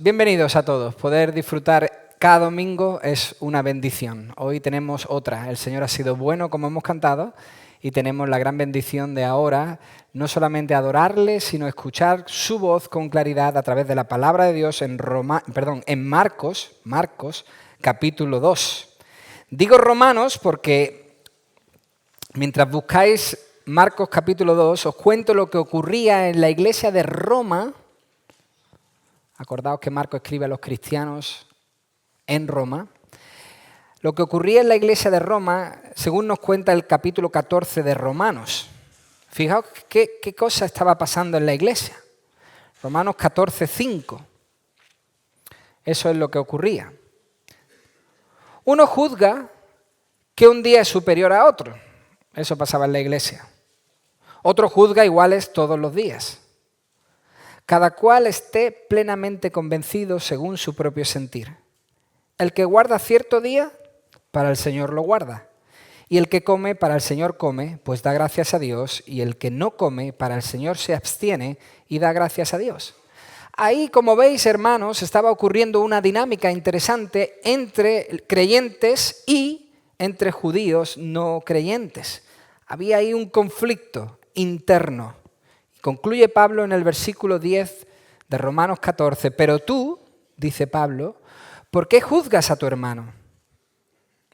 Bienvenidos a todos. Poder disfrutar cada domingo es una bendición. Hoy tenemos otra. El Señor ha sido bueno, como hemos cantado, y tenemos la gran bendición de ahora no solamente adorarle, sino escuchar su voz con claridad a través de la palabra de Dios en Marcos capítulo 2. Digo Romanos porque mientras buscáis Marcos capítulo 2, os cuento lo que ocurría en la iglesia de Roma. Acordaos que Marcos escribe a los cristianos en Roma. Lo que ocurría en la iglesia de Roma, según nos cuenta el capítulo 14 de Romanos. Fijaos qué cosa estaba pasando en la iglesia. Romanos 14:5. Eso es lo que ocurría. Uno juzga que un día es superior a otro. Eso pasaba en la iglesia. Otro juzga iguales todos los días. Cada cual esté plenamente convencido según su propio sentir. El que guarda cierto día, para el Señor lo guarda. Y el que come, para el Señor come, pues da gracias a Dios. Y el que no come, para el Señor se abstiene y da gracias a Dios. Ahí, como veis, hermanos, estaba ocurriendo una dinámica interesante entre creyentes y entre judíos no creyentes. Había ahí un conflicto interno. Concluye Pablo en el versículo 10 de Romanos 14. Pero tú, dice Pablo, ¿por qué juzgas a tu hermano?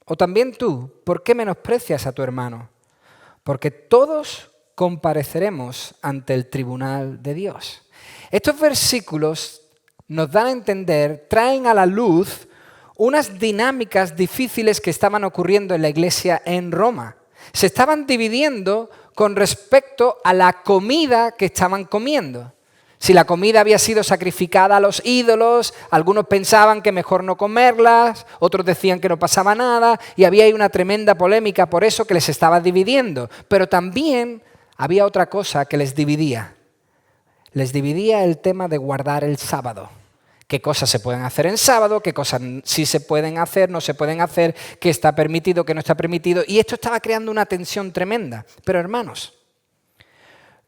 O también tú, ¿por qué menosprecias a tu hermano? Porque todos compareceremos ante el tribunal de Dios. Estos versículos nos dan a entender, traen a la luz unas dinámicas difíciles que estaban ocurriendo en la iglesia en Roma. Se estaban dividiendo con respecto a la comida que estaban comiendo. Si la comida había sido sacrificada a los ídolos, algunos pensaban que mejor no comerlas, otros decían que no pasaba nada, y había ahí una tremenda polémica por eso que les estaba dividiendo. Pero también había otra cosa que les dividía. Les dividía el tema de guardar el sábado. Qué cosas se pueden hacer en sábado, qué cosas sí se pueden hacer, no se pueden hacer, qué está permitido, qué no está permitido. Y esto estaba creando una tensión tremenda. Pero hermanos,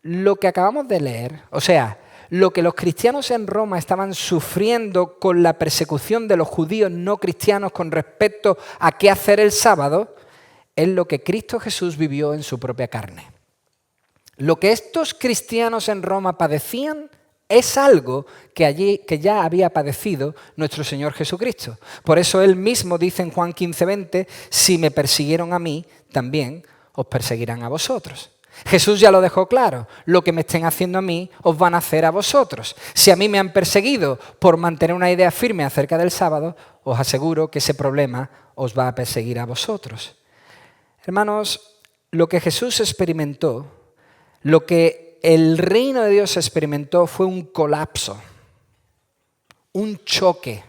lo que acabamos de leer, o sea, lo que los cristianos en Roma estaban sufriendo con la persecución de los judíos no cristianos con respecto a qué hacer el sábado, es lo que Cristo Jesús vivió en su propia carne. Lo que estos cristianos en Roma padecían es algo que ya había padecido nuestro Señor Jesucristo. Por eso Él mismo dice en Juan 15:20, si me persiguieron a mí, también os perseguirán a vosotros. Jesús ya lo dejó claro, lo que me estén haciendo a mí, os van a hacer a vosotros. Si a mí me han perseguido por mantener una idea firme acerca del sábado, os aseguro que ese problema os va a perseguir a vosotros. Hermanos, lo que Jesús experimentó, lo que el reino de Dios experimentó fue un colapso, un choque,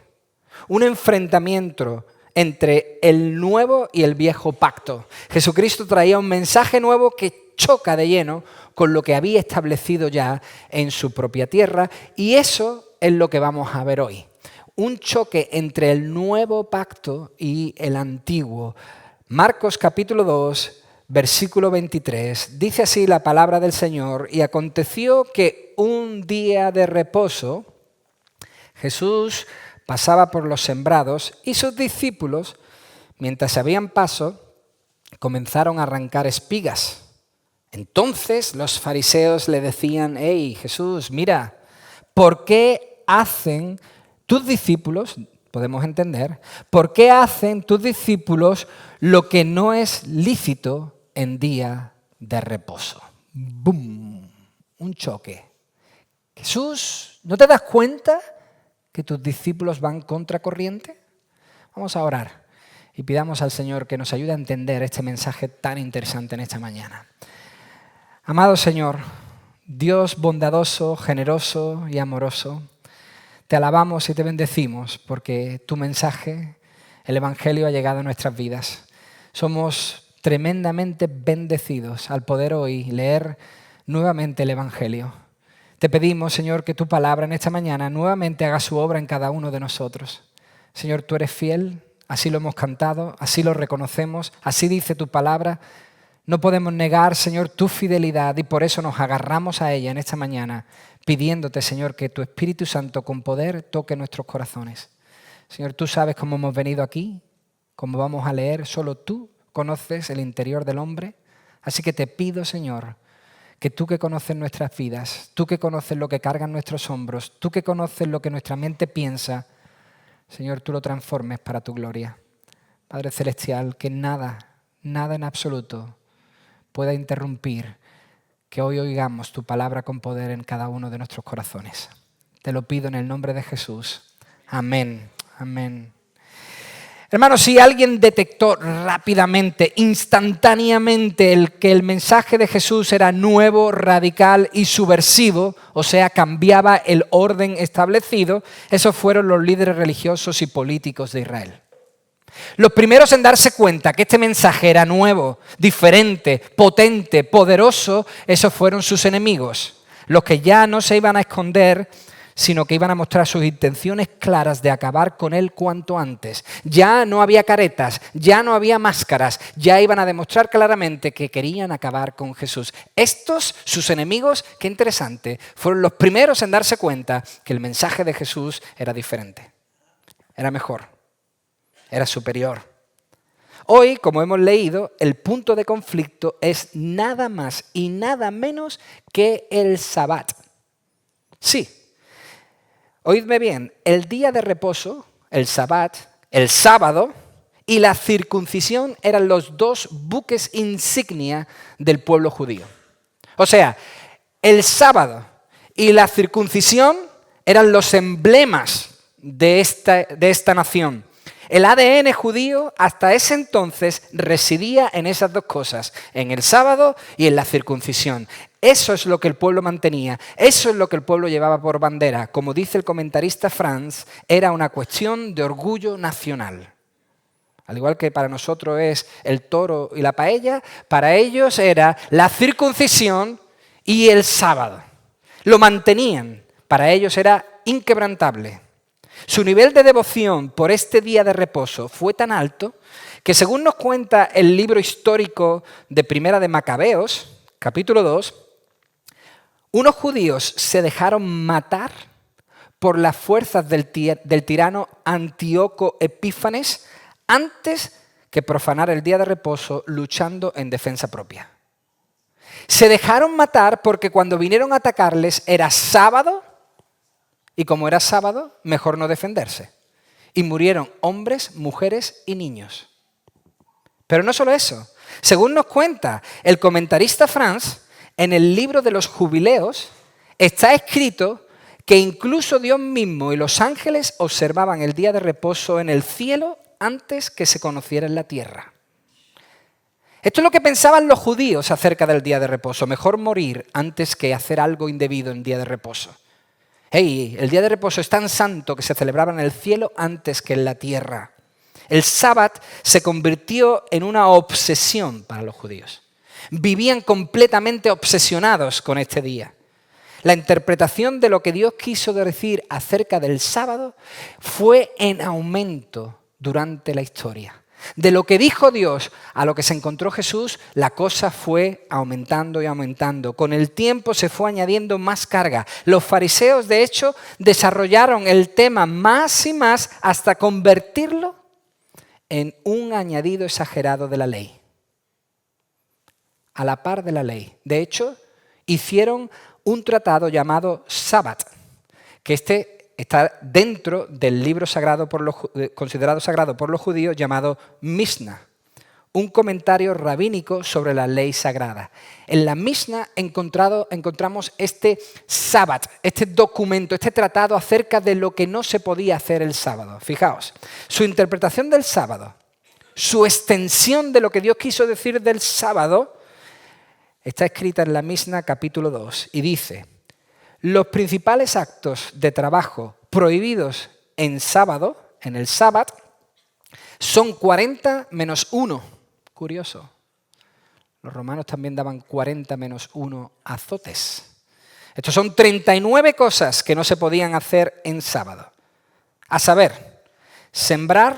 un enfrentamiento entre el nuevo y el viejo pacto. Jesucristo traía un mensaje nuevo que choca de lleno con lo que había establecido ya en su propia tierra, y eso es lo que vamos a ver hoy. Un choque entre el nuevo pacto y el antiguo. Marcos capítulo 2, versículo 23, dice así la palabra del Señor: y aconteció que un día de reposo Jesús pasaba por los sembrados y sus discípulos, mientras habían paso, comenzaron a arrancar espigas. Entonces los fariseos le decían: hey Jesús, mira, ¿por qué hacen tus discípulos, podemos entender, por qué hacen tus discípulos lo que no es lícito en día de reposo? ¡Bum! Un choque. Jesús, ¿no te das cuenta que tus discípulos van contracorriente? Vamos a orar y pidamos al Señor que nos ayude a entender este mensaje tan interesante en esta mañana. Amado Señor, Dios bondadoso, generoso y amoroso, te alabamos y te bendecimos porque tu mensaje, el Evangelio, ha llegado a nuestras vidas. Somos tremendamente bendecidos al poder hoy leer nuevamente el Evangelio. Te pedimos, Señor, que tu palabra en esta mañana nuevamente haga su obra en cada uno de nosotros. Señor, tú eres fiel, así lo hemos cantado, así lo reconocemos, así dice tu palabra. No podemos negar, Señor, tu fidelidad y por eso nos agarramos a ella en esta mañana, pidiéndote, Señor, que tu Espíritu Santo con poder toque nuestros corazones. Señor, tú sabes cómo hemos venido aquí, cómo vamos a leer, solo tú conoces el interior del hombre. Así que te pido, Señor, que tú que conoces nuestras vidas, tú que conoces lo que cargan nuestros hombros, tú que conoces lo que nuestra mente piensa, Señor, tú lo transformes para tu gloria. Padre Celestial, que nada en absoluto pueda interrumpir que hoy oigamos tu palabra con poder en cada uno de nuestros corazones. Te lo pido en el nombre de Jesús. Amén. Amén. Hermanos, si alguien detectó rápidamente, instantáneamente, que el mensaje de Jesús era nuevo, radical y subversivo, o sea, cambiaba el orden establecido, esos fueron los líderes religiosos y políticos de Israel. Los primeros en darse cuenta que este mensaje era nuevo, diferente, potente, poderoso, esos fueron sus enemigos, los que ya no se iban a esconder, sino que iban a mostrar sus intenciones claras de acabar con él cuanto antes. Ya no había caretas, ya no había máscaras, ya iban a demostrar claramente que querían acabar con Jesús. Estos, sus enemigos, qué interesante, fueron los primeros en darse cuenta que el mensaje de Jesús era diferente, era mejor. Era superior. Hoy, como hemos leído, el punto de conflicto es nada más y nada menos que el Sabbat. Sí, oídme bien, el día de reposo, el Sabbat, el sábado y la circuncisión eran los dos buques insignia del pueblo judío. O sea, el sábado y la circuncisión eran los emblemas de esta nación. El ADN judío hasta ese entonces residía en esas dos cosas, en el sábado y en la circuncisión. Eso es lo que el pueblo mantenía, eso es lo que el pueblo llevaba por bandera. Como dice el comentarista Franz, era una cuestión de orgullo nacional. Al igual que para nosotros es el toro y la paella, para ellos era la circuncisión y el sábado. Lo mantenían, para ellos era inquebrantable. Su nivel de devoción por este día de reposo fue tan alto que, según nos cuenta el libro histórico de Primera de Macabeos, capítulo 2, unos judíos se dejaron matar por las fuerzas del tirano Antíoco Epífanes antes que profanar el día de reposo luchando en defensa propia. Se dejaron matar porque cuando vinieron a atacarles era sábado, y como era sábado, mejor no defenderse. Y murieron hombres, mujeres y niños. Pero no solo eso. Según nos cuenta el comentarista Franz, en el libro de los jubileos está escrito que incluso Dios mismo y los ángeles observaban el día de reposo en el cielo antes que se conociera en la tierra. Esto es lo que pensaban los judíos acerca del día de reposo. Mejor morir antes que hacer algo indebido en día de reposo. Hey, el día de reposo es tan santo que se celebraba en el cielo antes que en la tierra. El sábado se convirtió en una obsesión para los judíos. Vivían completamente obsesionados con este día. La interpretación de lo que Dios quiso decir acerca del sábado fue en aumento durante la historia. De lo que dijo Dios a lo que se encontró Jesús, la cosa fue aumentando y aumentando. Con el tiempo se fue añadiendo más carga. Los fariseos, de hecho, desarrollaron el tema más y más hasta convertirlo en un añadido exagerado de la ley. A la par de la ley. De hecho, hicieron un tratado llamado Sabbat, que está dentro del libro sagrado considerado sagrado por los judíos llamado Mishnah, un comentario rabínico sobre la ley sagrada. En la Mishnah encontramos este Sabbat, este documento, este tratado acerca de lo que no se podía hacer el sábado. Fijaos, su interpretación del sábado, su extensión de lo que Dios quiso decir del sábado, está escrita en la Mishnah capítulo 2 y dice: los principales actos de trabajo prohibidos en sábado, en el sábado, son 40 menos 1. Curioso. Los romanos también daban 40 menos 1 azotes. Estos son 39 cosas que no se podían hacer en sábado. A saber, sembrar,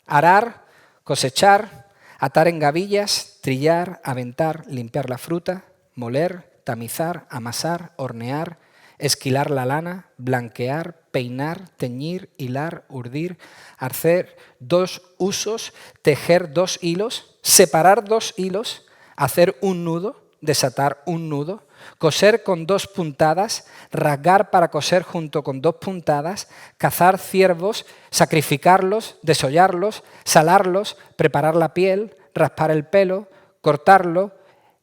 arar, cosechar, atar en gavillas, trillar, aventar, limpiar la fruta, moler, tamizar, amasar, hornear, esquilar la lana, blanquear, peinar, teñir, hilar, urdir, hacer 2 usos, tejer 2 hilos, separar 2 hilos, hacer un nudo, desatar un nudo, coser con 2 puntadas, rasgar para coser junto con 2 puntadas, cazar ciervos, sacrificarlos, desollarlos, salarlos, preparar la piel, raspar el pelo, cortarlo,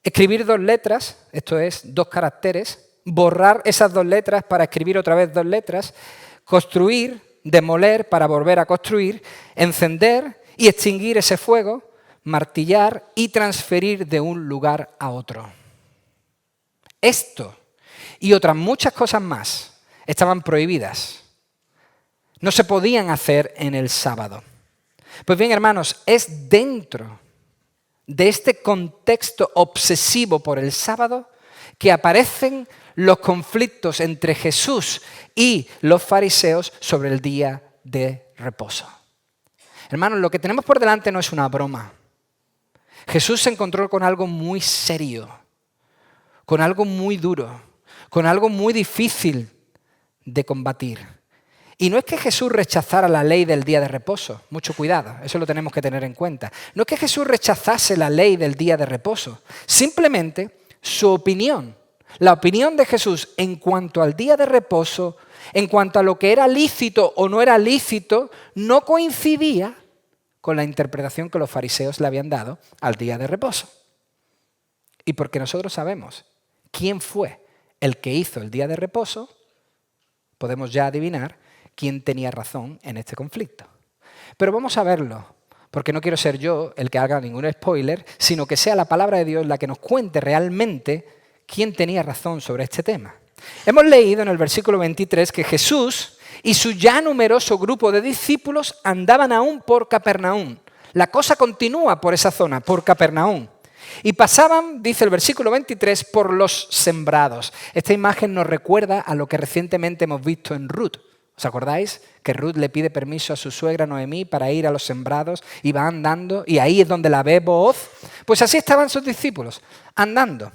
escribir 2 letras, esto es 2 caracteres, borrar esas 2 letras para escribir otra vez 2 letras, construir, demoler para volver a construir, encender y extinguir ese fuego, martillar y transferir de un lugar a otro. Esto y otras muchas cosas más estaban prohibidas. No se podían hacer en el sábado. Pues bien, hermanos, es dentro de este contexto obsesivo por el sábado que aparecen los conflictos entre Jesús y los fariseos sobre el día de reposo. Hermanos, lo que tenemos por delante no es una broma. Jesús se encontró con algo muy serio, con algo muy duro, con algo muy difícil de combatir. Y no es que Jesús rechazara la ley del día de reposo, mucho cuidado, eso lo tenemos que tener en cuenta. No es que Jesús rechazase la ley del día de reposo, simplemente su opinión, la opinión de Jesús en cuanto al día de reposo, en cuanto a lo que era lícito o no era lícito, no coincidía con la interpretación que los fariseos le habían dado al día de reposo. Y porque nosotros sabemos quién fue el que hizo el día de reposo, podemos ya adivinar quién tenía razón en este conflicto. Pero vamos a verlo, porque no quiero ser yo el que haga ningún spoiler, sino que sea la palabra de Dios la que nos cuente realmente quién tenía razón sobre este tema. Hemos leído en el versículo 23 que Jesús y su ya numeroso grupo de discípulos andaban aún por Capernaum. La cosa continúa por esa zona, por Capernaum. Y pasaban, dice el versículo 23, por los sembrados. Esta imagen nos recuerda a lo que recientemente hemos visto en Ruth. ¿Os acordáis? Que Ruth le pide permiso a su suegra Noemí para ir a los sembrados y va andando y ahí es donde la ve Booz. Pues así estaban sus discípulos, andando.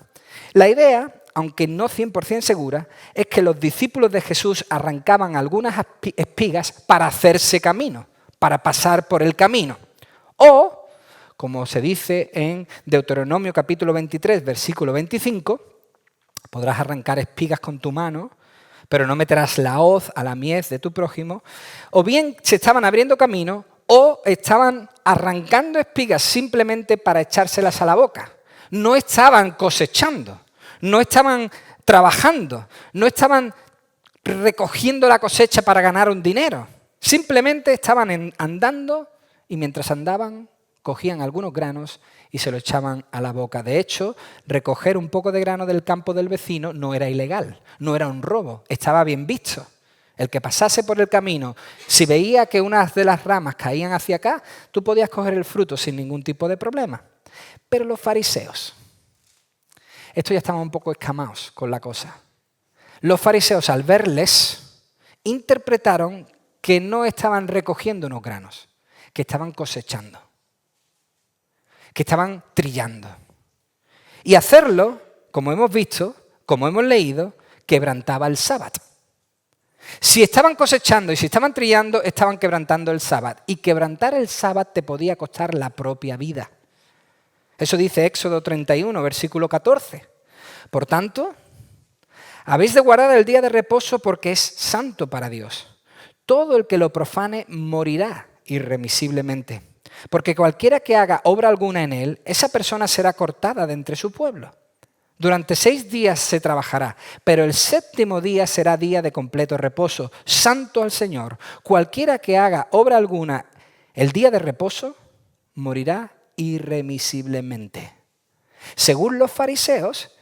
La idea, aunque no 100% segura, es que los discípulos de Jesús arrancaban algunas espigas para hacerse camino, para pasar por el camino. O, como se dice en Deuteronomio capítulo 23, versículo 25, podrás arrancar espigas con tu mano, pero no meterás la hoz a la mies de tu prójimo. O bien se estaban abriendo camino o estaban arrancando espigas simplemente para echárselas a la boca. No estaban cosechando, no estaban trabajando, no estaban recogiendo la cosecha para ganar un dinero. Simplemente estaban andando y mientras andaban cogían algunos granos y se lo echaban a la boca. De hecho, recoger un poco de grano del campo del vecino no era ilegal, no era un robo, estaba bien visto. El que pasase por el camino, si veía que unas de las ramas caían hacia acá, tú podías coger el fruto sin ningún tipo de problema. Pero los fariseos, estos ya estaban un poco escamados con la cosa. Los fariseos, al verles, interpretaron que no estaban recogiendo unos granos, que estaban cosechando, que estaban trillando. Y hacerlo, como hemos visto, como hemos leído, quebrantaba el sábado. Si estaban cosechando y si estaban trillando, estaban quebrantando el sábado. Y quebrantar el sábado te podía costar la propia vida. Eso dice Éxodo 31, versículo 14. Por tanto, habéis de guardar el día de reposo porque es santo para Dios. Todo el que lo profane morirá irremisiblemente. Porque cualquiera que haga obra alguna en él, esa persona será cortada de entre su pueblo. Durante 6 días se trabajará, pero el 7º día será día de completo reposo, santo al Señor. Cualquiera que haga obra alguna el día de reposo, morirá irremisiblemente. Según los fariseos,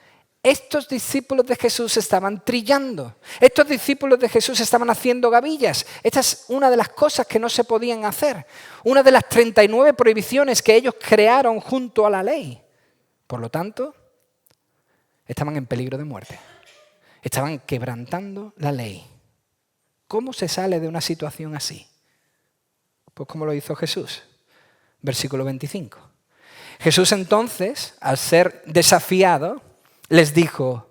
estos discípulos de Jesús estaban trillando. Estos discípulos de Jesús estaban haciendo gavillas. Esta es una de las cosas que no se podían hacer. Una de las 39 prohibiciones que ellos crearon junto a la ley. Por lo tanto, estaban en peligro de muerte. Estaban quebrantando la ley. ¿Cómo se sale de una situación así? Pues como lo hizo Jesús. Versículo 25. Jesús entonces, al ser desafiado, les dijo: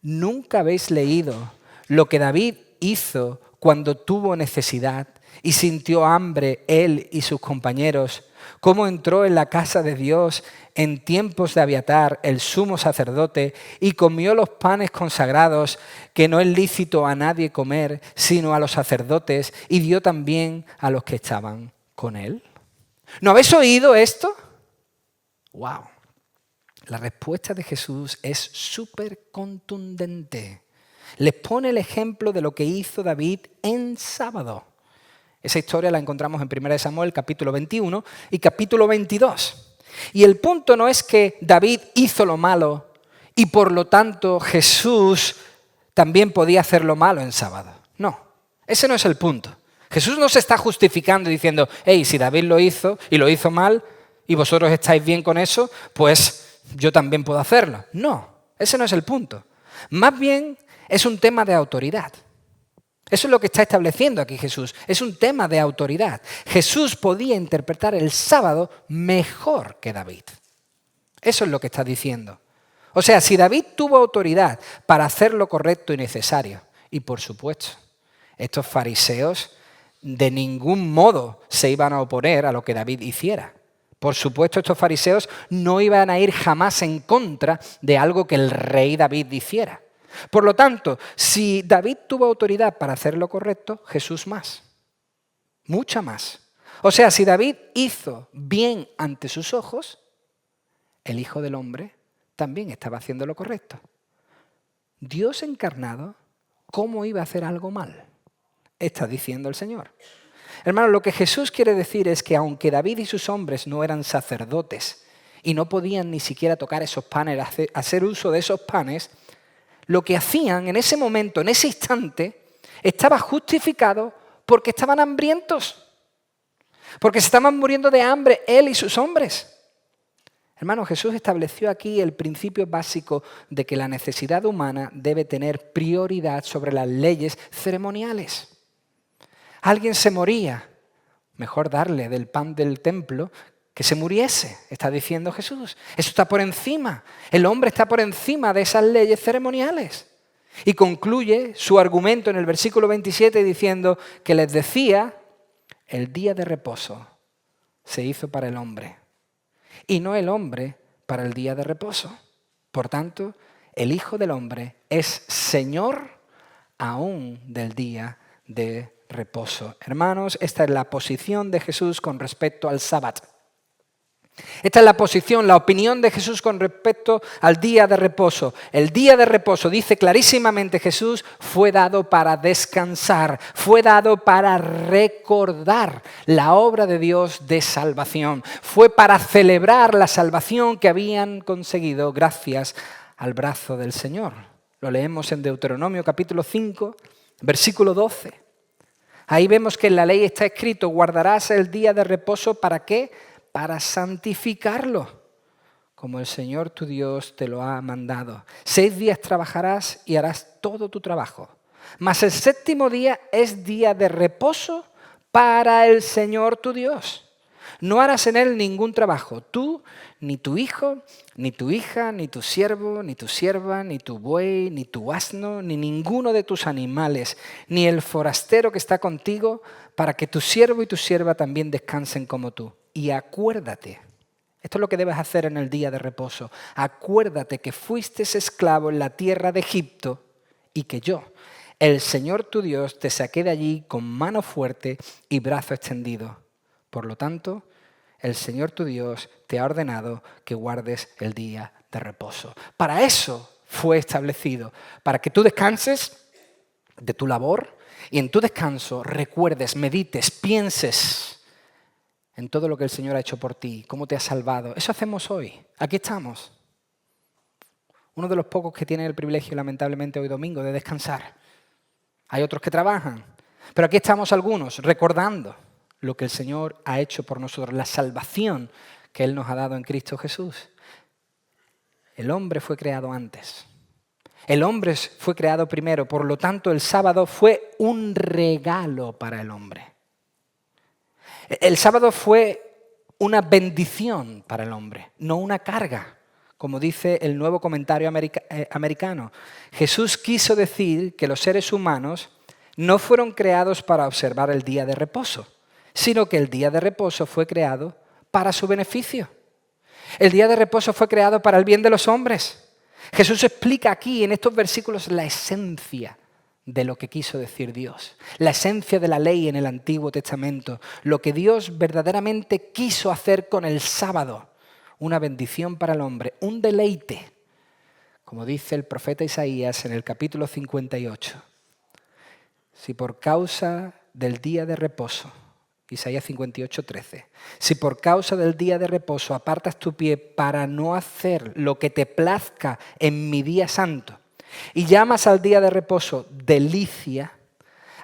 ¿nunca habéis leído lo que David hizo cuando tuvo necesidad y sintió hambre él y sus compañeros? Cómo entró en la casa de Dios en tiempos de Abiatar, el sumo sacerdote, y comió los panes consagrados que no es lícito a nadie comer, sino a los sacerdotes, y dio también a los que estaban con él. ¿No habéis oído esto? ¡Wow! La respuesta de Jesús es súper contundente. Les pone el ejemplo de lo que hizo David en sábado. Esa historia la encontramos en 1 Samuel, capítulo 21 y capítulo 22. Y el punto no es que David hizo lo malo y por lo tanto Jesús también podía hacer lo malo en sábado. No, ese no es el punto. Jesús no se está justificando diciendo: hey, si David lo hizo y lo hizo mal y vosotros estáis bien con eso, pues yo también puedo hacerlo. No, ese no es el punto. Más bien es un tema de autoridad. Eso es lo que está estableciendo aquí Jesús. Es un tema de autoridad. Jesús podía interpretar el sábado mejor que David. Eso es lo que está diciendo. O sea, si David tuvo autoridad para hacer lo correcto y necesario, y por supuesto, estos fariseos de ningún modo se iban a oponer a lo que David hiciera. Por supuesto, estos fariseos no iban a ir jamás en contra de algo que el rey David hiciera. Por lo tanto, si David tuvo autoridad para hacer lo correcto, Jesús más, mucha más. O sea, si David hizo bien ante sus ojos, el Hijo del Hombre también estaba haciendo lo correcto. Dios encarnado, ¿cómo iba a hacer algo mal? Está diciendo el Señor. Hermano, lo que Jesús quiere decir es que aunque David y sus hombres no eran sacerdotes y no podían ni siquiera tocar esos panes, hacer uso de esos panes, lo que hacían en ese momento, en ese instante, estaba justificado porque estaban hambrientos, porque se estaban muriendo de hambre él y sus hombres. Hermano, Jesús estableció aquí el principio básico de que la necesidad humana debe tener prioridad sobre las leyes ceremoniales. Alguien se moría, mejor darle del pan del templo que se muriese, está diciendo Jesús. Eso está por encima. El hombre está por encima de esas leyes ceremoniales. Y concluye su argumento en el versículo 27 diciendo que les decía: el día de reposo se hizo para el hombre y no el hombre para el día de reposo. Por tanto, el Hijo del Hombre es Señor aún del día de reposo. Hermanos, esta es la posición de Jesús con respecto al sábado. Esta es la posición, la opinión de Jesús con respecto al día de reposo. El día de reposo, dice clarísimamente Jesús, fue dado para descansar, fue dado para recordar la obra de Dios de salvación. Fue para celebrar la salvación que habían conseguido gracias al brazo del Señor. Lo leemos en Deuteronomio capítulo 5, versículo 12. Ahí vemos que en la ley está escrito: guardarás el día de reposo, ¿para qué? Para santificarlo, como el Señor tu Dios te lo ha mandado. 6 días trabajarás y harás todo tu trabajo. Mas el 7º día es día de reposo para el Señor tu Dios. No harás en él ningún trabajo, tú, ni tu hijo, ni tu hija, ni tu siervo, ni tu sierva, ni tu buey, ni tu asno, ni ninguno de tus animales, ni el forastero que está contigo, para que tu siervo y tu sierva también descansen como tú. Y acuérdate, esto es lo que debes hacer en el día de reposo, acuérdate que fuiste esclavo en la tierra de Egipto y que yo, el Señor tu Dios, te saqué de allí con mano fuerte y brazo extendido. Por lo tanto, el Señor tu Dios te ha ordenado que guardes el día de reposo. Para eso fue establecido, para que tú descanses de tu labor y en tu descanso recuerdes, medites, pienses en todo lo que el Señor ha hecho por ti, cómo te ha salvado. Eso hacemos hoy. Aquí estamos. Uno de los pocos que tiene el privilegio, lamentablemente, hoy domingo, de descansar. Hay otros que trabajan. Pero aquí estamos algunos recordando lo que el Señor ha hecho por nosotros, la salvación que Él nos ha dado en Cristo Jesús. El hombre fue creado antes. El hombre fue creado primero. Por lo tanto, el sábado fue un regalo para el hombre. El sábado fue una bendición para el hombre, no una carga. Como dice el nuevo comentario americano, Jesús quiso decir que los seres humanos no fueron creados para observar el día de reposo, sino que el día de reposo fue creado para su beneficio. El día de reposo fue creado para el bien de los hombres. Jesús explica aquí en estos versículos la esencia de lo que quiso decir Dios, la esencia de la ley en el Antiguo Testamento, lo que Dios verdaderamente quiso hacer con el sábado, una bendición para el hombre, un deleite, como dice el profeta Isaías en el capítulo 58. Si por causa del día de reposo, Isaías 58:13, si por causa del día de reposo apartas tu pie para no hacer lo que te plazca en mi día santo, y llamas al día de reposo delicia,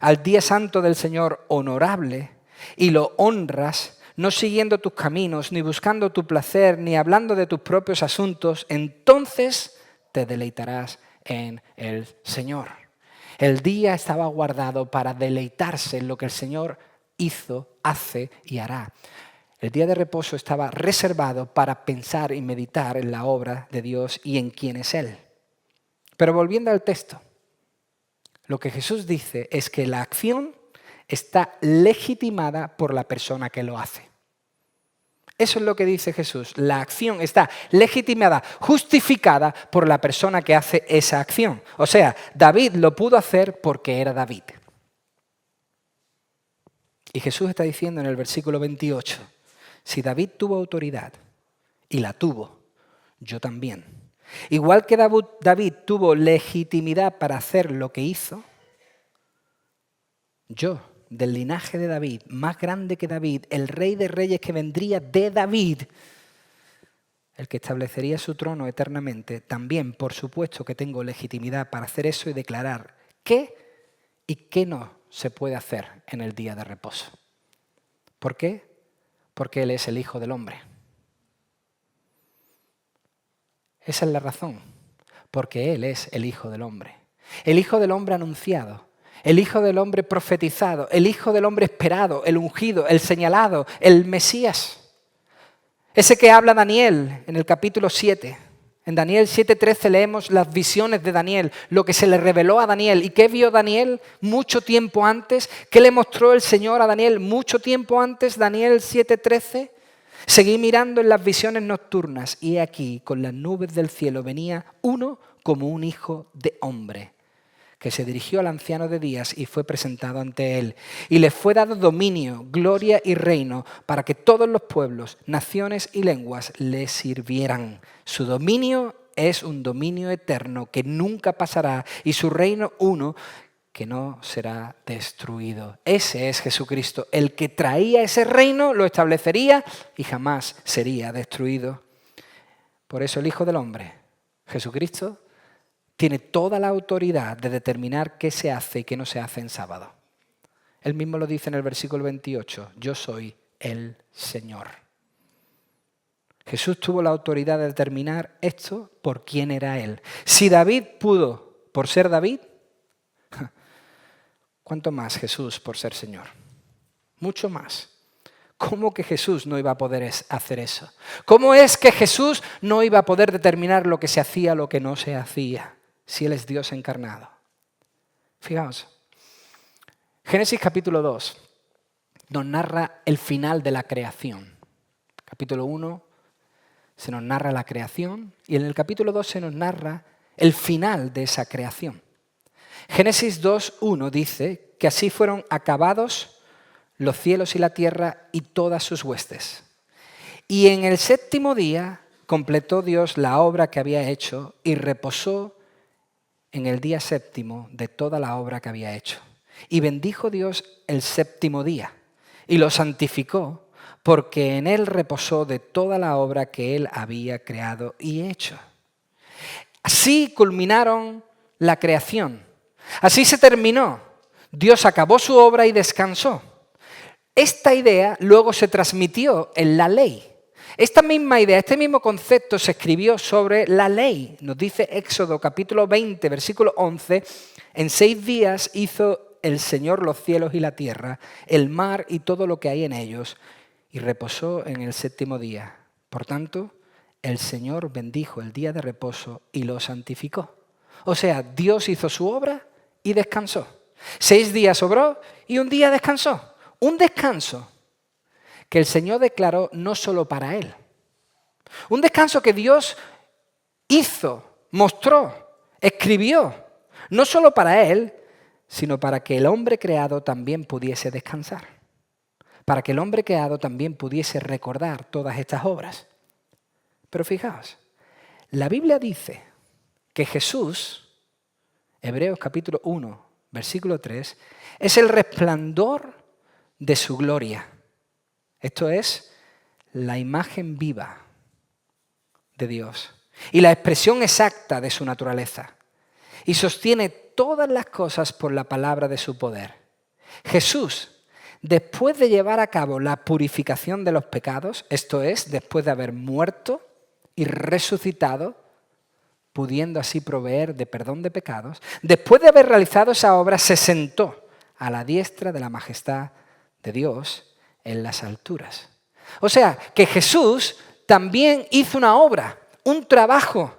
al día santo del Señor honorable, y lo honras, no siguiendo tus caminos, ni buscando tu placer, ni hablando de tus propios asuntos, entonces te deleitarás en el Señor. El día estaba guardado para deleitarse en lo que el Señor hizo, hace y hará. El día de reposo estaba reservado para pensar y meditar en la obra de Dios y en quién es Él. Pero volviendo al texto, lo que Jesús dice es que la acción está legitimada por la persona que lo hace. Eso es lo que dice Jesús. La acción está legitimada, justificada por la persona que hace esa acción. O sea, David lo pudo hacer porque era David. Y Jesús está diciendo en el versículo 28, si David tuvo autoridad, y la tuvo, yo también. Igual que David tuvo legitimidad para hacer lo que hizo, yo, del linaje de David, más grande que David, el rey de reyes que vendría de David, el que establecería su trono eternamente, también, por supuesto, que tengo legitimidad para hacer eso y declarar qué y qué no se puede hacer en el día de reposo. ¿Por qué? Porque Él es el Hijo del Hombre. Esa es la razón, porque Él es el Hijo del Hombre. El Hijo del Hombre anunciado, el Hijo del Hombre profetizado, el Hijo del Hombre esperado, el ungido, el señalado, el Mesías. Ese que habla Daniel en el capítulo 7. En Daniel 7:13 leemos las visiones de Daniel, lo que se le reveló a Daniel. ¿Y qué vio Daniel mucho tiempo antes? ¿Qué le mostró el Señor a Daniel mucho tiempo antes? Daniel 7:13. Seguí mirando en las visiones nocturnas y he aquí, con las nubes del cielo venía uno como un hijo de hombre, que se dirigió al anciano de días y fue presentado ante él. Y le fue dado dominio, gloria y reino para que todos los pueblos, naciones y lenguas le sirvieran. Su dominio es un dominio eterno que nunca pasará y su reino uno que no será destruido. Ese es Jesucristo. El que traía ese reino lo establecería y jamás sería destruido. Por eso el Hijo del Hombre, Jesucristo, tiene toda la autoridad de determinar qué se hace y qué no se hace en sábado. Él mismo lo dice en el versículo 28, yo soy el Señor. Jesús tuvo la autoridad de determinar esto por quién era Él. Si David pudo por ser David, ¿cuánto más Jesús por ser Señor? Mucho más. ¿Cómo que Jesús no iba a poder hacer eso? ¿Cómo es que Jesús no iba a poder determinar lo que se hacía, lo que no se hacía? Si Él es Dios encarnado. Fijaos, Génesis capítulo 2 nos narra el final de la creación. Capítulo 1 se nos narra la creación y en el capítulo 2 se nos narra el final de esa creación. Génesis 2:1 dice que así fueron acabados los cielos y la tierra y todas sus huestes. Y en el séptimo día completó Dios la obra que había hecho y reposó en el día séptimo de toda la obra que había hecho. Y bendijo Dios el séptimo día y lo santificó porque en él reposó de toda la obra que él había creado y hecho. Así culminaron la creación. Así se terminó. Dios acabó su obra y descansó. Esta idea luego se transmitió en la ley. Esta misma idea, este mismo concepto se escribió sobre la ley. Nos dice Éxodo capítulo 20, versículo 11, en 6 días hizo el Señor los cielos y la tierra, el mar y todo lo que hay en ellos, y reposó en el séptimo día. Por tanto, el Señor bendijo el día de reposo y lo santificó. O sea, Dios hizo su obra y descansó. 6 días obró y un día descansó. Un descanso que el Señor declaró no solo para Él. Un descanso que Dios hizo, mostró, escribió, no solo para Él, sino para que el hombre creado también pudiese descansar. Para que el hombre creado también pudiese recordar todas estas obras. Pero fijaos, la Biblia dice que Jesús, Hebreos capítulo 1, versículo 3, es el resplandor de su gloria. Esto es la imagen viva de Dios y la expresión exacta de su naturaleza. Y sostiene todas las cosas por la palabra de su poder. Jesús, después de llevar a cabo la purificación de los pecados, esto es, después de haber muerto y resucitado, pudiendo así proveer de perdón de pecados, después de haber realizado esa obra, se sentó a la diestra de la majestad de Dios en las alturas. O sea, que Jesús también hizo una obra, un trabajo,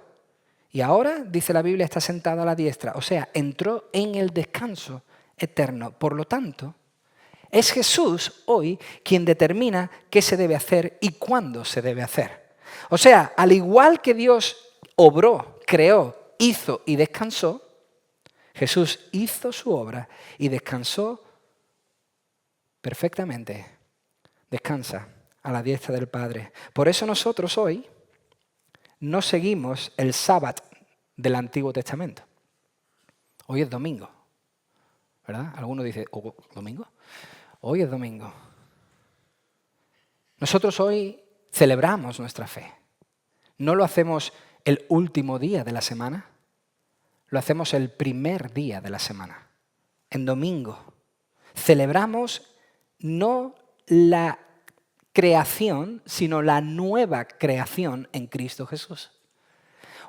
y ahora, dice la Biblia, está sentado a la diestra. O sea, entró en el descanso eterno. Por lo tanto, es Jesús hoy quien determina qué se debe hacer y cuándo se debe hacer. O sea, al igual que Dios obró, creó, hizo y descansó, Jesús hizo su obra y descansó perfectamente. Descansa a la diestra del Padre. Por eso nosotros hoy no seguimos el sábado del Antiguo Testamento. Hoy es domingo, ¿verdad? Alguno dice, ¿oh, domingo? Hoy es domingo. Nosotros hoy celebramos nuestra fe. No lo hacemos el último día de la semana, lo hacemos el primer día de la semana, en domingo. Celebramos no la creación, sino la nueva creación en Cristo Jesús.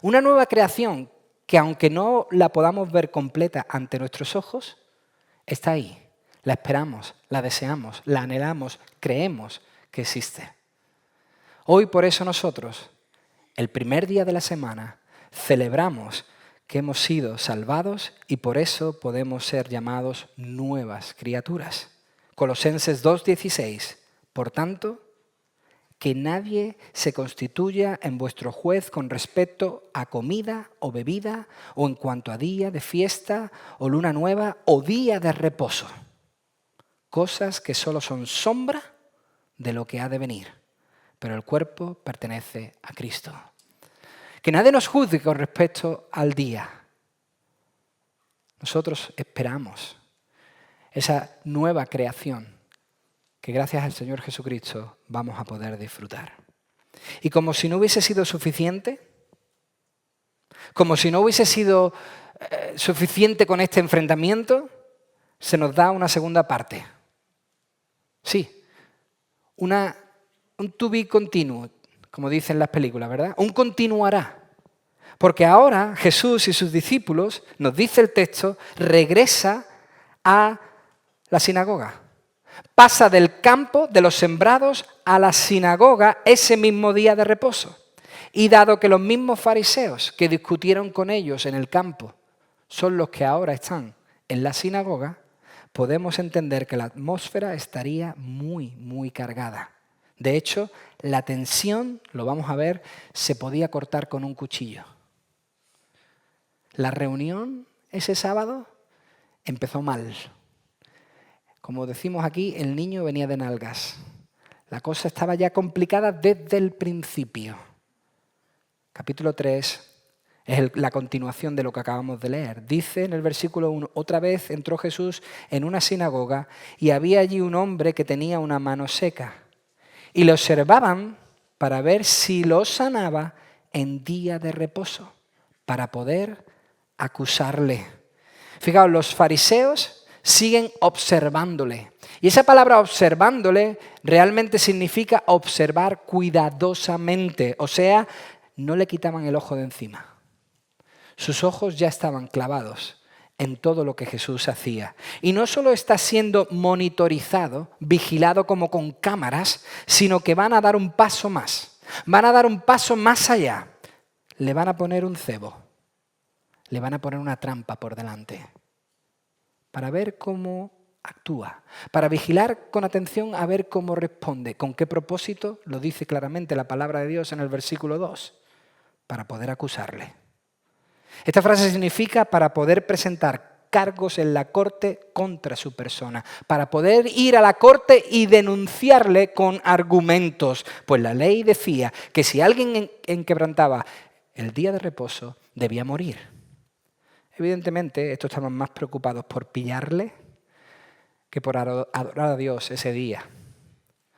Una nueva creación que aunque no la podamos ver completa ante nuestros ojos, está ahí. La esperamos, la deseamos, la anhelamos, creemos que existe. Hoy por eso nosotros, el primer día de la semana, celebramos que hemos sido salvados y por eso podemos ser llamados nuevas criaturas. Colosenses 2:16. Por tanto, que nadie se constituya en vuestro juez con respecto a comida o bebida, o en cuanto a día de fiesta, o luna nueva, o día de reposo. Cosas que solo son sombra de lo que ha de venir, pero el cuerpo pertenece a Cristo. Que nadie nos juzgue con respecto al día. Nosotros esperamos esa nueva creación que gracias al Señor Jesucristo vamos a poder disfrutar. Y como si no hubiese sido suficiente, como si no hubiese sido suficiente con este enfrentamiento, se nos da una segunda parte. Sí, un to be continued, como dicen las películas, ¿verdad? Un continuará. Porque ahora Jesús y sus discípulos, nos dice el texto, regresa a la sinagoga. Pasa del campo de los sembrados a la sinagoga ese mismo día de reposo. Y dado que los mismos fariseos que discutieron con ellos en el campo son los que ahora están en la sinagoga, podemos entender que la atmósfera estaría muy, muy cargada. De hecho, la tensión, lo vamos a ver, se podía cortar con un cuchillo. La reunión ese sábado empezó mal. Como decimos aquí, el niño venía de nalgas. La cosa estaba ya complicada desde el principio. Capítulo 3 es la continuación de lo que acabamos de leer. Dice en el versículo 1, otra vez entró Jesús en una sinagoga y había allí un hombre que tenía una mano seca. Y le observaban para ver si lo sanaba en día de reposo, para poder acusarle. Fijaos, los fariseos siguen observándole. Y esa palabra observándole realmente significa observar cuidadosamente. O sea, no le quitaban el ojo de encima. Sus ojos ya estaban clavados en todo lo que Jesús hacía. Y no solo está siendo monitorizado, vigilado como con cámaras, sino que van a dar un paso más. Van a dar un paso más allá. Le van a poner un cebo. Le van a poner una trampa por delante para ver cómo actúa, para vigilar con atención a ver cómo responde. ¿Con qué propósito? Lo dice claramente la palabra de Dios en el versículo 2. Para poder acusarle. Esta frase significa para poder presentar cargos en la corte contra su persona, para poder ir a la corte y denunciarle con argumentos. Pues la ley decía que si alguien quebrantaba el día de reposo, debía morir. Evidentemente, estos estaban más preocupados por pillarle que por adorar a Dios ese día.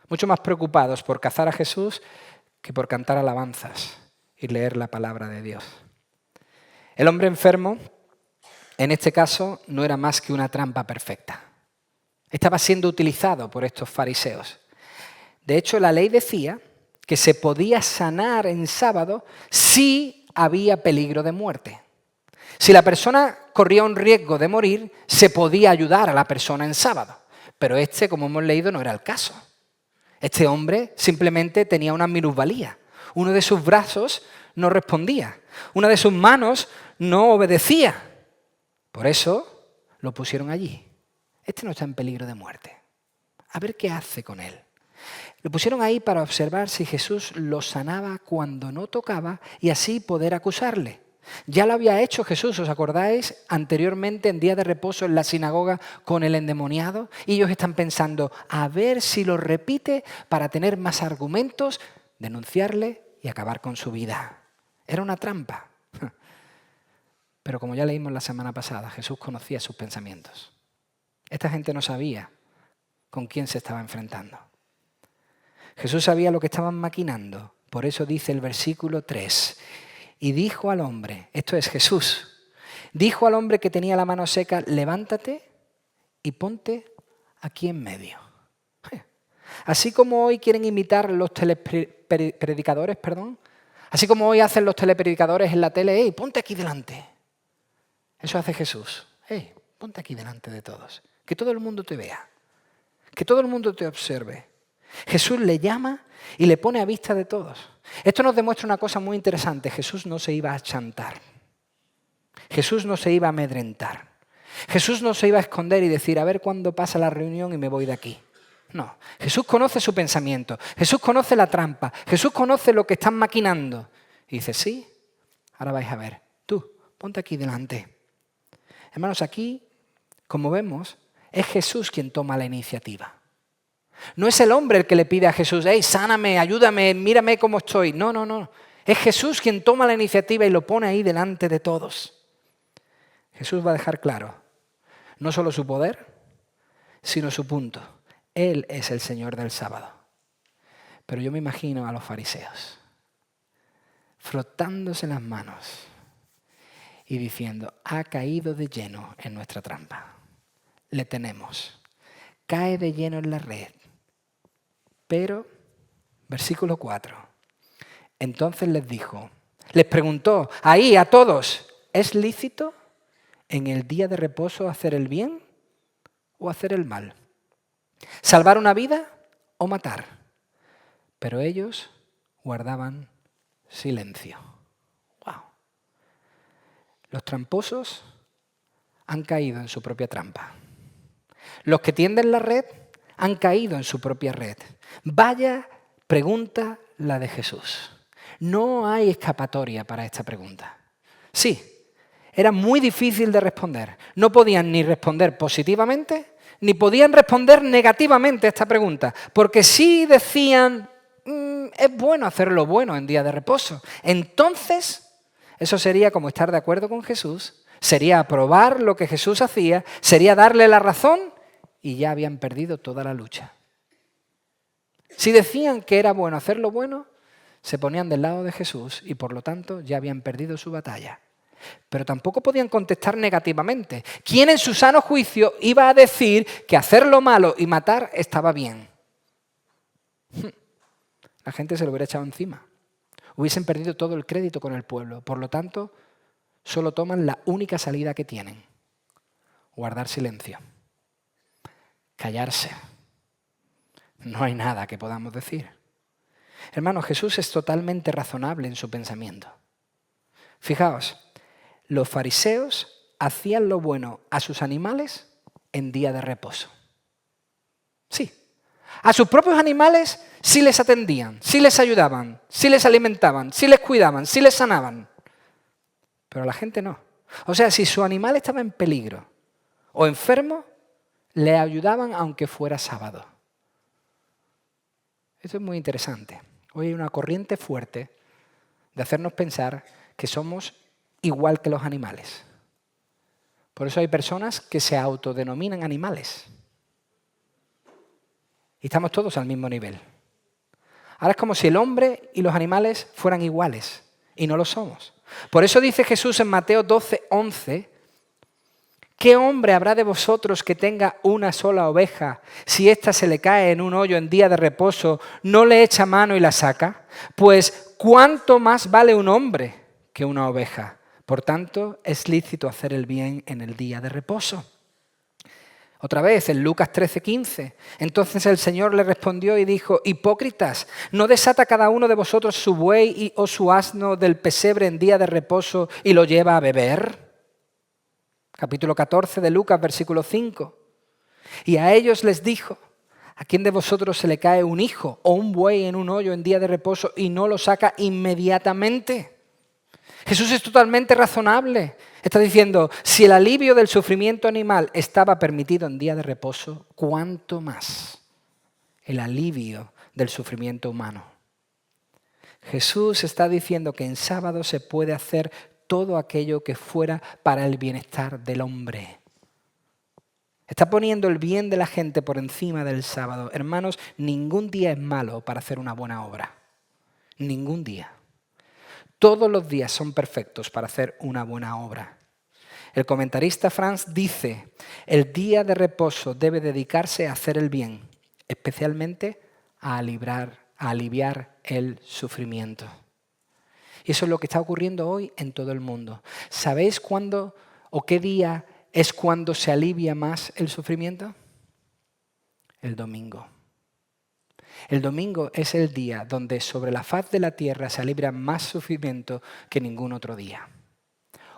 Mucho más preocupados por cazar a Jesús que por cantar alabanzas y leer la palabra de Dios. El hombre enfermo, en este caso, no era más que una trampa perfecta. Estaba siendo utilizado por estos fariseos. De hecho, la ley decía que se podía sanar en sábado si había peligro de muerte. Si la persona corría un riesgo de morir, se podía ayudar a la persona en sábado. Pero como hemos leído, no era el caso. Este hombre simplemente tenía una minusvalía. Uno de sus brazos no respondía. Una de sus manos no obedecía. Por eso lo pusieron allí. Este no está en peligro de muerte. A ver qué hace con él. Lo pusieron ahí para observar si Jesús lo sanaba cuando no tocaba y así poder acusarle. Ya lo había hecho Jesús, ¿os acordáis? Anteriormente en día de reposo en la sinagoga con el endemoniado. Y ellos están pensando, a ver si lo repite para tener más argumentos, denunciarle y acabar con su vida. Era una trampa. Pero como ya leímos la semana pasada, Jesús conocía sus pensamientos. Esta gente no sabía con quién se estaba enfrentando. Jesús sabía lo que estaban maquinando. Por eso dice el versículo 3. Y dijo al hombre, esto es Jesús, dijo al hombre que tenía la mano seca, levántate y ponte aquí en medio. Así como hoy quieren imitar los telepredicadores, así como hoy hacen los telepredicadores en la tele, hey, ponte aquí delante. Eso hace Jesús. Hey, ponte aquí delante de todos. Que todo el mundo te vea. Que todo el mundo te observe. Jesús le llama y le pone a vista de todos. Esto nos demuestra una cosa muy interesante. Jesús no se iba a chantar. Jesús no se iba a amedrentar. Jesús no se iba a esconder y decir, a ver cuándo pasa la reunión y me voy de aquí. No, Jesús conoce su pensamiento. Jesús conoce la trampa. Jesús conoce lo que están maquinando. Y dice, sí, ahora vais a ver. Tú, ponte aquí delante. Hermanos, aquí, como vemos, es Jesús quien toma la iniciativa. No es el hombre el que le pide a Jesús, hey, sáname, ayúdame, mírame cómo estoy. No. Es Jesús quien toma la iniciativa y lo pone ahí delante de todos. Jesús va a dejar claro, no solo su poder, sino su punto. Él es el Señor del sábado. Pero yo me imagino a los fariseos frotándose las manos y diciendo, ha caído de lleno en nuestra trampa. Le tenemos. Cae de lleno en la red. Pero, versículo 4, entonces les preguntó, ahí a todos, ¿es lícito en el día de reposo hacer el bien o hacer el mal? ¿Salvar una vida o matar? Pero ellos guardaban silencio. ¡Wow! Los tramposos han caído en su propia trampa. Los que tienden la red han caído en su propia red. Vaya pregunta la de Jesús. No hay escapatoria para esta pregunta. Sí, era muy difícil de responder. No podían ni responder positivamente, ni podían responder negativamente a esta pregunta. Porque si decían, es bueno hacer lo bueno en día de reposo. Entonces, eso sería como estar de acuerdo con Jesús, sería aprobar lo que Jesús hacía, sería darle la razón y ya habían perdido toda la lucha. Si decían que era bueno hacer lo bueno, se ponían del lado de Jesús y por lo tanto ya habían perdido su batalla. Pero tampoco podían contestar negativamente. ¿Quién en su sano juicio iba a decir que hacer lo malo y matar estaba bien? La gente se lo hubiera echado encima. Hubiesen perdido todo el crédito con el pueblo. Por lo tanto, solo toman la única salida que tienen. guardar silencio, callarse. No hay nada que podamos decir. Hermanos, Jesús es totalmente razonable en su pensamiento. Fijaos, los fariseos hacían lo bueno a sus animales en día de reposo. Sí, a sus propios animales sí les atendían, sí les ayudaban, sí les alimentaban, sí les cuidaban, sí les sanaban. Pero a la gente no. O sea, si su animal estaba en peligro o enfermo, le ayudaban aunque fuera sábado. Esto es muy interesante. Hoy hay una corriente fuerte de hacernos pensar que somos igual que los animales. Por eso hay personas que se autodenominan animales. Y estamos todos al mismo nivel. Ahora es como si el hombre y los animales fueran iguales, y no lo somos. Por eso dice Jesús en Mateo 12:11, ¿qué hombre habrá de vosotros que tenga una sola oveja? Si ésta se le cae en un hoyo en día de reposo, ¿no le echa mano y la saca? Pues, ¿cuánto más vale un hombre que una oveja? Por tanto, es lícito hacer el bien en el día de reposo. Otra vez, en Lucas 13:15. Entonces el Señor le respondió y dijo, hipócritas, ¿no desata cada uno de vosotros su buey o su asno del pesebre en día de reposo y lo lleva a beber? Capítulo 14 de Lucas, versículo 5. Y a ellos les dijo, ¿a quién de vosotros se le cae un hijo o un buey en un hoyo en día de reposo y no lo saca inmediatamente? Jesús es totalmente razonable. Está diciendo, si el alivio del sufrimiento animal estaba permitido en día de reposo, ¿cuánto más el alivio del sufrimiento humano? Jesús está diciendo que en sábado se puede hacer todo aquello que fuera para el bienestar del hombre. Está poniendo el bien de la gente por encima del sábado. Hermanos, ningún día es malo para hacer una buena obra. Ningún día. Todos los días son perfectos para hacer una buena obra. El comentarista Franz dice, el día de reposo debe dedicarse a hacer el bien, especialmente a aliviar el sufrimiento. Y eso es lo que está ocurriendo hoy en todo el mundo. ¿Sabéis cuándo o qué día es cuando se alivia más el sufrimiento? El domingo. El domingo es el día donde sobre la faz de la tierra se alivia más sufrimiento que ningún otro día.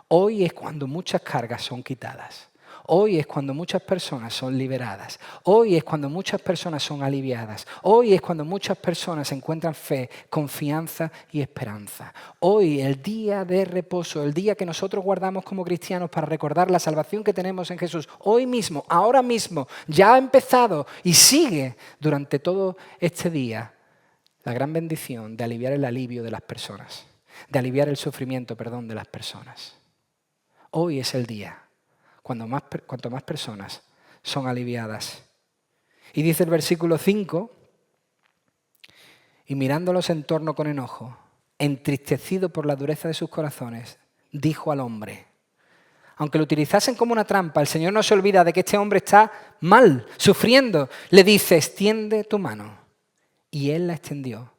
Hoy es cuando muchas cargas son quitadas. Hoy es cuando muchas personas son liberadas. Hoy es cuando muchas personas son aliviadas. Hoy es cuando muchas personas encuentran fe, confianza y esperanza. Hoy, el día de reposo, el día que nosotros guardamos como cristianos para recordar la salvación que tenemos en Jesús, hoy mismo, ahora mismo, ya ha empezado y sigue durante todo este día la gran bendición de aliviar el alivio de las personas, de aliviar el sufrimiento, de las personas. Hoy es el día cuanto más personas son aliviadas. Y dice el versículo 5, y mirándolos en torno con enojo, entristecido por la dureza de sus corazones, dijo al hombre, aunque lo utilizasen como una trampa, el Señor no se olvida de que este hombre está mal, sufriendo. Le dice, extiende tu mano. Y él la extendió,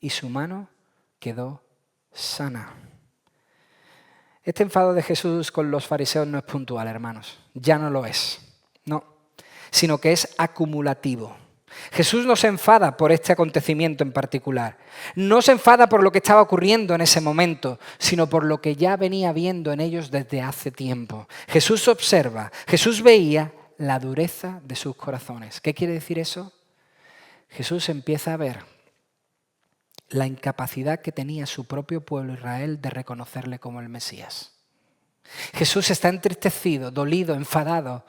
y su mano quedó sana. Este enfado de Jesús con los fariseos no es puntual, hermanos. Ya no lo es. No. Sino que es acumulativo. Jesús no se enfada por este acontecimiento en particular. No se enfada por lo que estaba ocurriendo en ese momento, sino por lo que ya venía viendo en ellos desde hace tiempo. Jesús observa, Jesús veía la dureza de sus corazones. ¿Qué quiere decir eso? Jesús empieza a ver la incapacidad que tenía su propio pueblo Israel de reconocerle como el Mesías. Jesús está entristecido, dolido, enfadado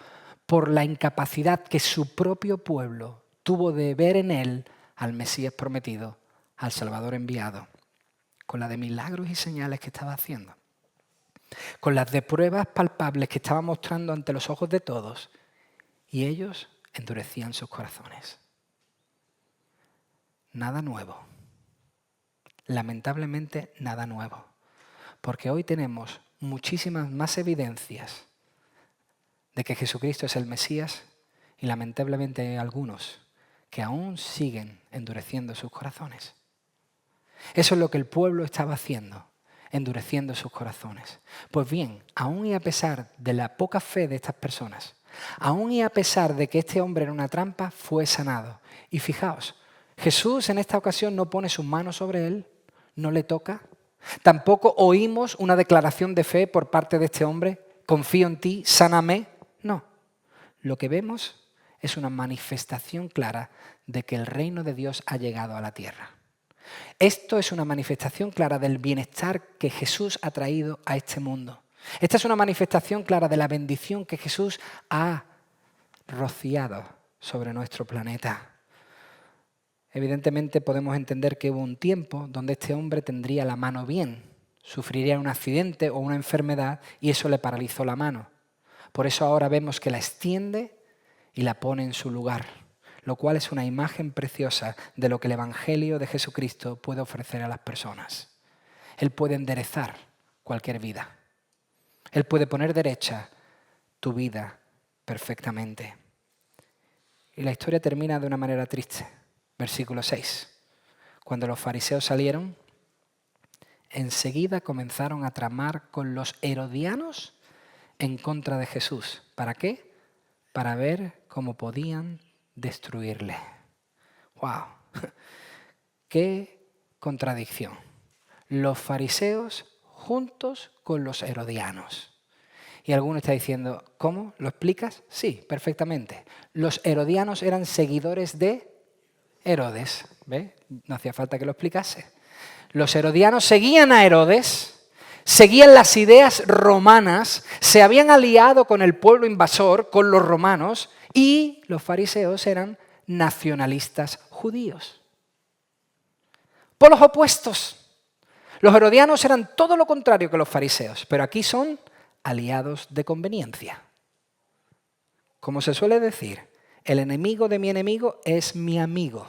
por la incapacidad que su propio pueblo tuvo de ver en él al Mesías prometido, al Salvador enviado, con la de milagros y señales que estaba haciendo, con las de pruebas palpables que estaba mostrando ante los ojos de todos, y ellos endurecían sus corazones. Nada nuevo. Lamentablemente nada nuevo, porque hoy tenemos muchísimas más evidencias de que Jesucristo es el Mesías y lamentablemente hay algunos que aún siguen endureciendo sus corazones. Eso es lo que el pueblo estaba haciendo endureciendo sus corazones. Pues bien, aún y a pesar de la poca fe de estas personas, aún y a pesar de que este hombre era una trampa, fue sanado. Y fijaos, Jesús en esta ocasión no pone sus manos sobre él, no le toca. Tampoco oímos una declaración de fe por parte de este hombre, confío en ti, sáname. No, lo que vemos es una manifestación clara de que el reino de Dios ha llegado a la tierra. Esto es una manifestación clara del bienestar que Jesús ha traído a este mundo. Esta es una manifestación clara de la bendición que Jesús ha rociado sobre nuestro planeta. Evidentemente podemos entender que hubo un tiempo donde este hombre tendría la mano bien, sufriría un accidente o una enfermedad y eso le paralizó la mano. Por eso ahora vemos que la extiende y la pone en su lugar, lo cual es una imagen preciosa de lo que el Evangelio de Jesucristo puede ofrecer a las personas. Él puede enderezar cualquier vida. Él puede poner derecha tu vida perfectamente. Y la historia termina de una manera triste. Versículo 6. Cuando los fariseos salieron, enseguida comenzaron a tramar con los herodianos en contra de Jesús. ¿Para qué? Para ver cómo podían destruirle. ¡Wow! ¡Qué contradicción! Los fariseos juntos con los herodianos. Y alguno está diciendo, ¿cómo? ¿Lo explicas? Sí, perfectamente. Los herodianos eran seguidores de Herodes. ¿Ve? No hacía falta que lo explicase. Los herodianos seguían a Herodes, seguían las ideas romanas, se habían aliado con el pueblo invasor, con los romanos, y los fariseos eran nacionalistas judíos. Polos opuestos. Los herodianos eran todo lo contrario que los fariseos, pero aquí son aliados de conveniencia. Como se suele decir, el enemigo de mi enemigo es mi amigo.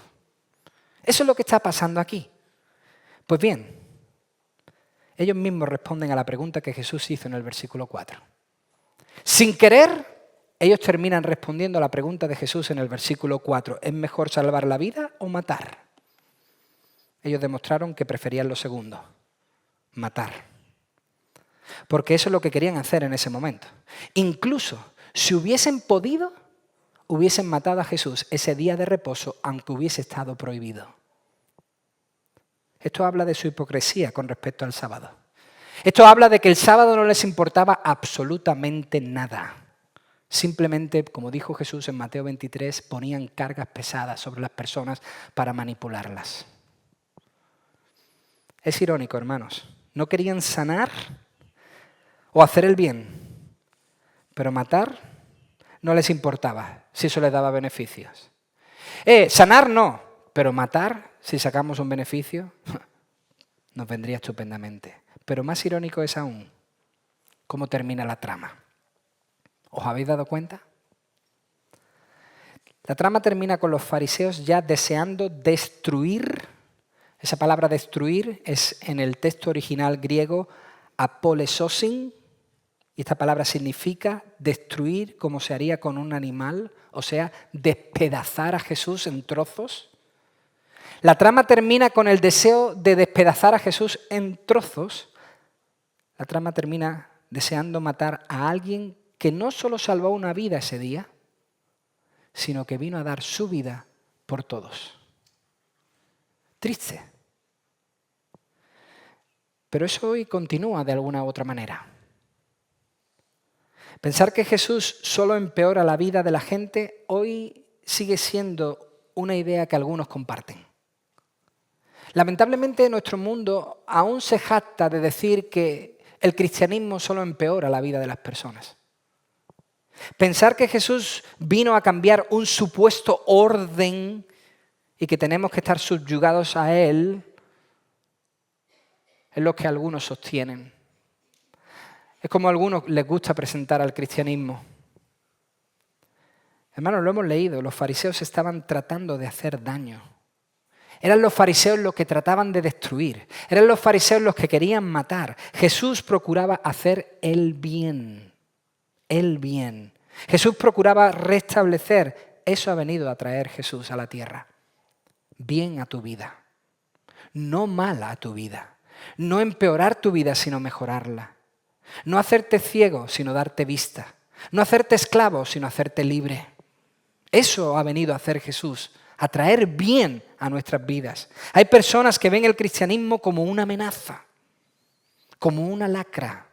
Eso es lo que está pasando aquí. Pues bien, ellos mismos responden a la pregunta que Jesús hizo en el versículo 4. Sin querer, ellos terminan respondiendo a la pregunta de Jesús en el versículo 4. ¿Es mejor salvar la vida o matar? Ellos demostraron que preferían lo segundo, matar. Porque eso es lo que querían hacer en ese momento. Incluso si hubiesen podido, hubiesen matado a Jesús ese día de reposo, aunque hubiese estado prohibido. Esto habla de su hipocresía con respecto al sábado. Esto habla de que el sábado no les importaba absolutamente nada. Simplemente, como dijo Jesús en Mateo 23, ponían cargas pesadas sobre las personas para manipularlas. Es irónico, hermanos. No querían sanar o hacer el bien, pero matar no les importaba si eso les daba beneficios. Sanar no, pero matar, si sacamos un beneficio, nos vendría estupendamente. Pero más irónico es aún cómo termina la trama. ¿Os habéis dado cuenta? La trama termina con los fariseos ya deseando destruir. Esa palabra destruir es en el texto original griego apolesosin, y esta palabra significa destruir como se haría con un animal, o sea, despedazar a Jesús en trozos. La trama termina con el deseo de despedazar a Jesús en trozos. La trama termina deseando matar a alguien que no solo salvó una vida ese día, sino que vino a dar su vida por todos. Triste. Pero eso hoy continúa de alguna u otra manera. Pensar que Jesús solo empeora la vida de la gente hoy sigue siendo una idea que algunos comparten. Lamentablemente nuestro mundo aún se jacta de decir que el cristianismo solo empeora la vida de las personas. Pensar que Jesús vino a cambiar un supuesto orden y que tenemos que estar subyugados a Él es lo que algunos sostienen. Es como a algunos les gusta presentar al cristianismo. Hermanos, lo hemos leído, los fariseos estaban tratando de hacer daño. Eran los fariseos los que trataban de destruir. Eran los fariseos los que querían matar. Jesús procuraba hacer el bien. El bien. Jesús procuraba restablecer. Eso ha venido a traer Jesús a la tierra. Bien a tu vida. No mal a tu vida. No empeorar tu vida, sino mejorarla. No hacerte ciego, sino darte vista. No hacerte esclavo, sino hacerte libre. Eso ha venido a hacer Jesús, a traer bien a nuestras vidas. Hay personas que ven el cristianismo como una amenaza, como una lacra,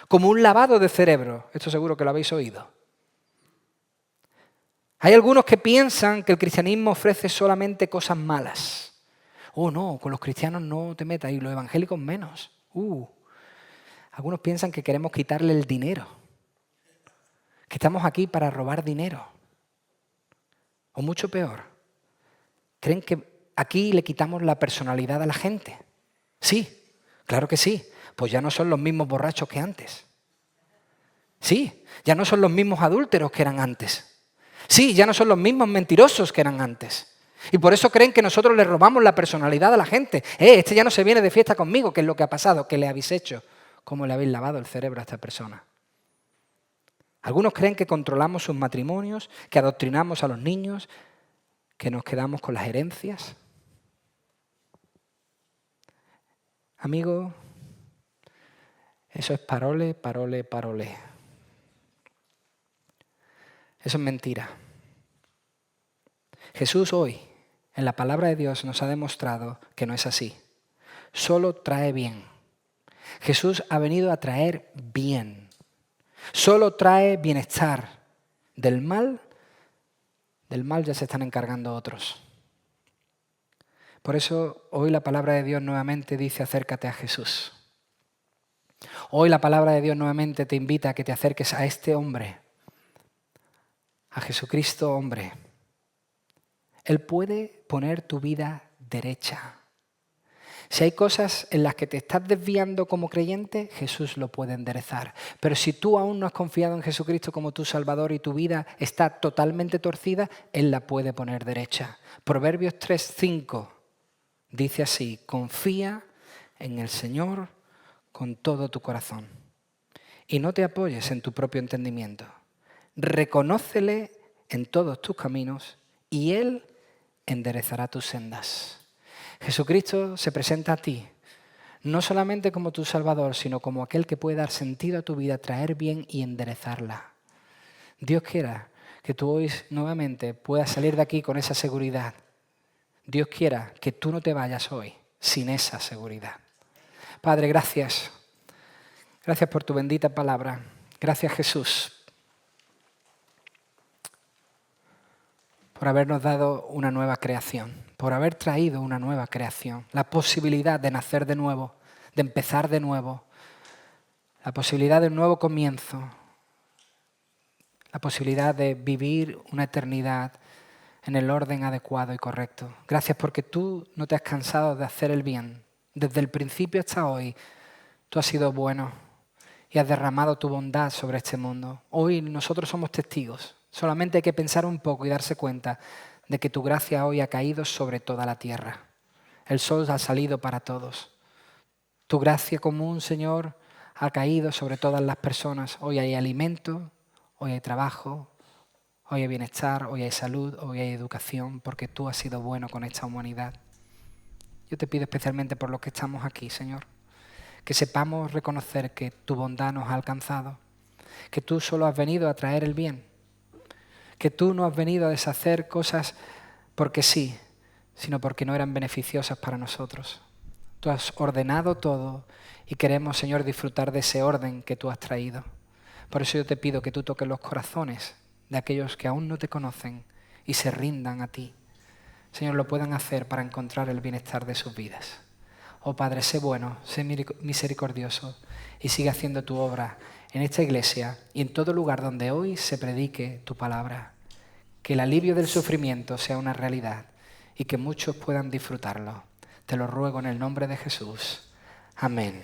como un lavado de cerebro. Esto seguro que lo habéis oído. Hay algunos que piensan que el cristianismo ofrece solamente cosas malas. Oh, no, con los cristianos no te metas y los evangélicos menos. Algunos piensan que queremos quitarle el dinero, que estamos aquí para robar dinero. O mucho peor, creen que aquí le quitamos la personalidad a la gente. Sí, claro que sí. Pues ya no son los mismos borrachos que antes. Sí, ya no son los mismos adúlteros que eran antes. Sí, ya no son los mismos mentirosos que eran antes. Y por eso creen que nosotros le robamos la personalidad a la gente. Este ya no se viene de fiesta conmigo. ¿Qué es lo que ha pasado? ¿Qué le habéis hecho? ¿Cómo le habéis lavado el cerebro a esta persona? Algunos creen que controlamos sus matrimonios, que adoctrinamos a los niños, que nos quedamos con las herencias. Amigo, eso es parole, parole, parole. Eso es mentira. Jesús hoy, en la palabra de Dios, nos ha demostrado que no es así. Solo trae bien. Jesús ha venido a traer bien. Solo trae bienestar. Del mal ya se están encargando otros. Por eso hoy la palabra de Dios nuevamente dice: acércate a Jesús. Hoy la palabra de Dios nuevamente te invita a que te acerques a este hombre, a Jesucristo hombre. Él puede poner tu vida derecha. Si hay cosas en las que te estás desviando como creyente, Jesús lo puede enderezar. Pero si tú aún no has confiado en Jesucristo como tu Salvador y tu vida está totalmente torcida, Él la puede poner derecha. Proverbios 3:5 dice así: confía en el Señor con todo tu corazón y no te apoyes en tu propio entendimiento. Reconócele en todos tus caminos y Él enderezará tus sendas. Jesucristo se presenta a ti, no solamente como tu Salvador, sino como aquel que puede dar sentido a tu vida, traer bien y enderezarla. Dios quiera que tú hoy nuevamente puedas salir de aquí con esa seguridad. Dios quiera que tú no te vayas hoy sin esa seguridad. Padre, gracias. Gracias por tu bendita palabra. Gracias, Jesús, por habernos dado una nueva creación, por haber traído una nueva creación, la posibilidad de nacer de nuevo, de empezar de nuevo, la posibilidad de un nuevo comienzo, la posibilidad de vivir una eternidad en el orden adecuado y correcto. Gracias porque tú no te has cansado de hacer el bien. Desde el principio hasta hoy, tú has sido bueno y has derramado tu bondad sobre este mundo. Hoy nosotros somos testigos. Solamente hay que pensar un poco y darse cuenta de que tu gracia hoy ha caído sobre toda la tierra. El sol ha salido para todos. Tu gracia común, Señor, ha caído sobre todas las personas. Hoy hay alimento, hoy hay trabajo, hoy hay bienestar, hoy hay salud, hoy hay educación, porque tú has sido bueno con esta humanidad. Yo te pido especialmente por los que estamos aquí, Señor, que sepamos reconocer que tu bondad nos ha alcanzado, que tú solo has venido a traer el bien, que tú no has venido a deshacer cosas porque sí, sino porque no eran beneficiosas para nosotros. Tú has ordenado todo y queremos, Señor, disfrutar de ese orden que tú has traído. Por eso yo te pido que tú toques los corazones de aquellos que aún no te conocen y se rindan a ti. Señor, lo puedan hacer para encontrar el bienestar de sus vidas. Oh Padre, sé bueno, sé misericordioso y sigue haciendo tu obra en esta iglesia y en todo lugar donde hoy se predique tu palabra. Que el alivio del sufrimiento sea una realidad y que muchos puedan disfrutarlo. Te lo ruego en el nombre de Jesús. Amén.